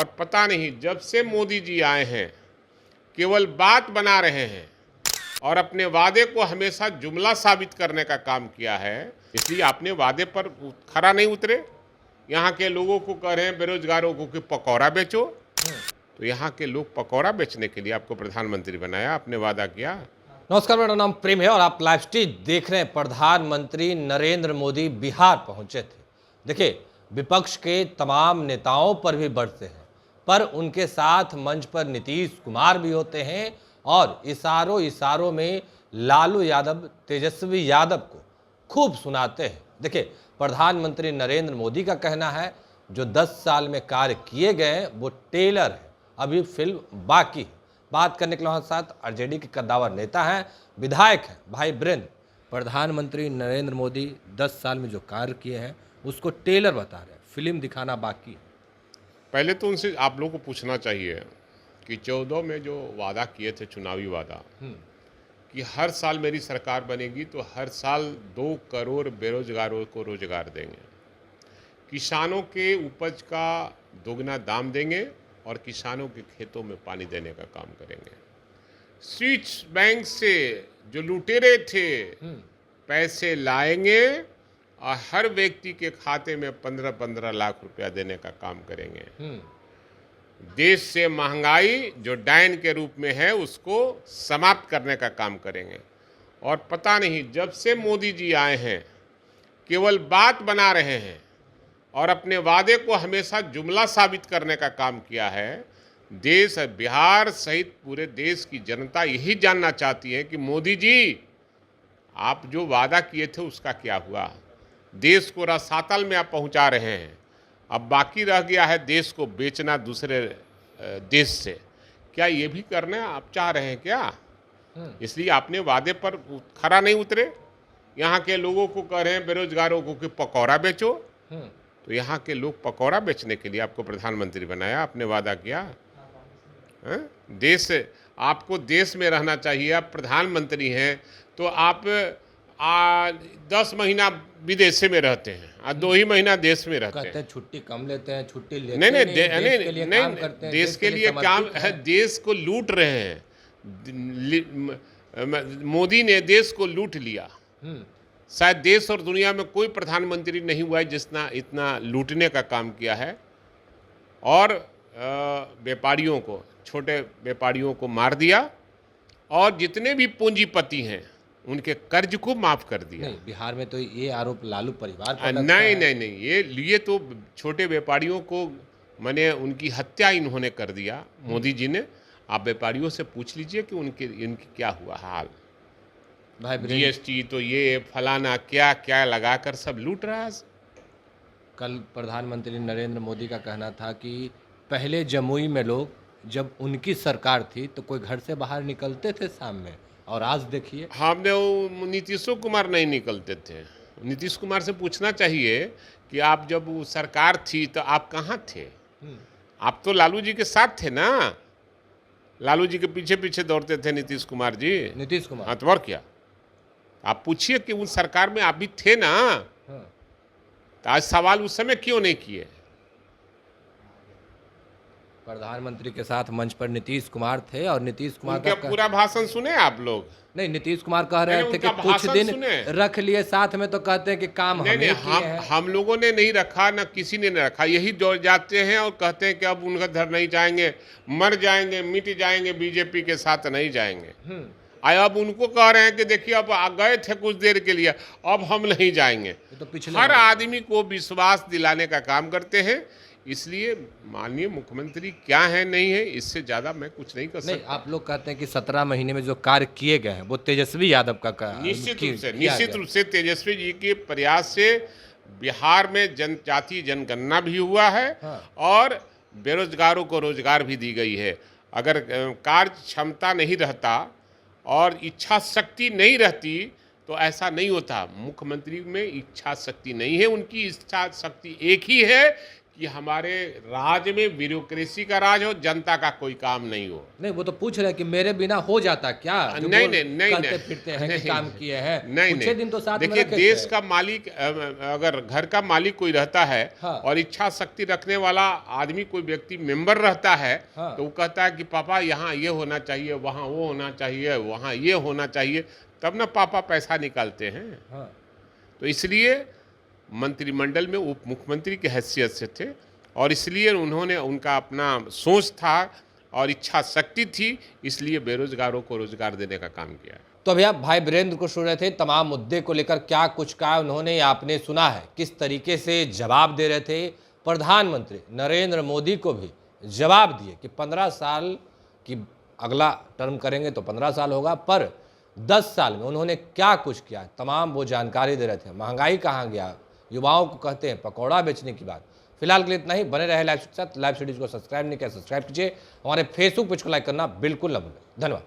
और पता नहीं जब से मोदी जी आए हैं केवल बात बना रहे हैं और अपने वादे को हमेशा जुमला साबित करने का काम किया है। इसलिए अपने वादे पर खरा नहीं उतरे। यहाँ के लोगों को कह रहे हैं बेरोजगारों को कि पकौड़ा बेचो, तो यहाँ के लोग पकौड़ा बेचने के लिए आपको प्रधानमंत्री बनाया, आपने वादा किया। नमस्कार, मेरा नाम प्रेम है और आप लाइव स्ट्रीम देख रहे हैं। प्रधानमंत्री नरेंद्र मोदी बिहार पहुंचे थे। देखिए, विपक्ष के तमाम नेताओं पर भी बढ़ते हैं, पर उनके साथ मंच पर नीतीश कुमार भी होते हैं और इशारों में लालू यादव, तेजस्वी यादव को खूब सुनाते हैं। देखिए, प्रधानमंत्री नरेंद्र मोदी का कहना है जो 10 साल में कार्य किए गए वो टेलर है, अभी फिल्म बाकी है। बात करने के लिए हमारे साथ आरजेडी के कद्दावर नेता हैं, विधायक हैं भाई ब्रिंद। प्रधानमंत्री नरेंद्र मोदी 10 साल में जो कार्य किए हैं उसको टेलर बता रहे हैं, फिल्म दिखाना बाकी है। पहले तो उनसे आप लोगों को पूछना चाहिए कि 14 में जो वादा किए थे, चुनावी वादा, कि हर साल मेरी सरकार बनेगी तो हर साल 2 करोड़ बेरोजगारों को रोजगार देंगे, किसानों के उपज का दोगुना दाम देंगे और किसानों के खेतों में पानी देने का काम करेंगे। स्विस बैंक से जो लुटेरे थे पैसे लाएंगे और हर व्यक्ति के खाते में 15-15 लाख रुपया देने का काम करेंगे। देश से महंगाई जो डायन के रूप में है उसको समाप्त करने का काम करेंगे। और पता नहीं जब से मोदी जी आए हैं केवल बात बना रहे हैं और अपने वादे को हमेशा जुमला साबित करने का काम किया है। देश, बिहार सहित पूरे देश की जनता यही जानना चाहती है कि मोदी जी आप जो वादा किए थे उसका क्या हुआ। देश को रसातल में आप पहुंचा रहे हैं, अब बाकी रह गया है देश को बेचना दूसरे देश से। क्या ये भी करना आप चाह रहे हैं क्या? इसलिए आपने वादे पर खरा नहीं उतरे। यहाँ के लोगों को कह रहे हैं बेरोजगारों को कि पकौड़ा बेचो, तो यहाँ के लोग पकौड़ा बेचने के लिए आपको प्रधानमंत्री बनाया, आपने वादा किया। देश, आपको देश में रहना चाहिए। आप प्रधानमंत्री हैं तो आप 10 महीना विदेश में रहते हैं और 2 ही महीना देश में रहते हैं। छुट्टी कम लेते हैं, छुट्टी लेते नहीं, देश के लिए काम है। देश को लूट रहे हैं, मोदी ने देश को लूट लिया। शायद देश और दुनिया में कोई प्रधानमंत्री नहीं हुआ है जिसना इतना लूटने का काम किया है। और व्यापारियों को, छोटे व्यापारियों को मार दिया और जितने भी पूंजीपति हैं उनके कर्ज को माफ कर दिया। नहीं, बिहार में तो ये आरोप लालू परिवार पर लगता है। नहीं, ये तो छोटे व्यापारियों को माने उनकी हत्या इन्होंने कर दिया मोदी जी ने। आप व्यापारियों से पूछ लीजिए कि इनकी क्या हुआ हाल। भाई जीएसटी तो ये फलाना क्या क्या लगाकर सब लूट रहा है। कल प्रधानमंत्री नरेंद्र मोदी का कहना था कि पहले जमुई में लोग जब उनकी सरकार थी तो कोई घर से बाहर निकलते थे शाम में, और आज देखिए हमने वो नीतीश कुमार नहीं निकलते थे। नीतीश कुमार से पूछना चाहिए कि आप जब वो सरकार थी तो आप कहाँ थे? आप तो लालू जी के साथ थे ना, लालू जी के पीछे पीछे दौड़ते थे नीतीश कुमार जी। नीतीश कुमार हाँ, तो और क्या? आप पूछिए कि उन सरकार में आप भी थे ना, तो आज सवाल उस समय क्यों नहीं किए? प्रधानमंत्री के साथ मंच पर नीतीश कुमार थे और नीतीश कुमार का पूरा भाषण सुने आप लोग? नहीं, नीतीश कुमार कह रहे थे कि कुछ दिन रख लिए साथ में, तो कहते हैं कि काम हम लोगों ने नहीं रखा, ना किसी ने नहीं रखा। यही दौड़ जाते हैं और कहते हैं कि अब उनका घर नहीं जाएंगे, मर जाएंगे, मिट जाएंगे, बीजेपी के साथ नहीं जाएंगे। अब उनको कह रहे हैं कि देखिए अब गए थे कुछ देर के लिए, अब हम नहीं जाएंगे। तो हर आदमी को विश्वास दिलाने का काम करते हैं। इसलिए माननीय मुख्यमंत्री क्या है नहीं है, इससे ज़्यादा मैं कुछ नहीं कर सकता। आप लोग कहते हैं कि 17 महीने में जो कार्य किए गए हैं वो तेजस्वी यादव का निश्चित रूप से तेजस्वी जी के प्रयास से बिहार में जनजातीय जनगणना भी हुआ है। और बेरोजगारों को रोजगार भी दी गई है। अगर कार्य क्षमता नहीं रहता और इच्छा शक्ति नहीं रहती तो ऐसा नहीं होता। मुख्यमंत्री में इच्छा शक्ति नहीं है, उनकी इच्छा शक्ति एक ही है कि हमारे राज्य में ब्यूरोक्रेसी का राज हो, जनता का कोई काम नहीं हो। नहीं, वो तो पूछ रहे हैं कि मेरे बिना हो जाता क्या? जो नहीं बोल- नहीं नहीं कहते नहीं फिरते हैं कि नहीं, काम किए हैं। नहीं कुछ नहीं दिन तो साथ में देखिए, रखे देश थे। का मालिक अगर घर का मालिक कोई रहता है हाँ। और इच्छा शक्ति रखने वाला आदमी कोई व्यक्ति मेंबर रहता है, हाँ। तो वो कहता है कि पापा यहाँ ये होना चाहिए, वहाँ वो होना चाहिए, वहाँ ये होना चाहिए, तब ना पापा पैसा निकालते हैं। हाँ। तो इसलिए मंत्रिमंडल में उप मुख्यमंत्री की हैसियत से थे, और इसलिए उन्होंने, उनका अपना सोच था और इच्छा शक्ति थी, इसलिए बेरोजगारों को रोजगार देने का काम किया। तो अभी आप भाई वीरेंद्र को सुन रहे थे, तमाम मुद्दे को लेकर क्या कुछ कहा उन्होंने, आपने सुना है किस तरीके से जवाब दे रहे थे। प्रधानमंत्री नरेंद्र मोदी को भी जवाब दिए कि 15 साल की अगला टर्म करेंगे तो 15 साल होगा, पर 10 साल में उन्होंने क्या कुछ किया, तमाम वो जानकारी दे रहे थे। महंगाई कहाँ गया, युवाओं को कहते हैं पकौड़ा बेचने की बात। फिलहाल के लिए इतना ही। बने रहे लाइव के साथ। लाइव स्टडीज को सब्सक्राइब नहीं किया, सब्सक्राइब कीजिए। हमारे फेसबुक पेज को लाइक करना बिल्कुल न भूलें। धन्यवाद।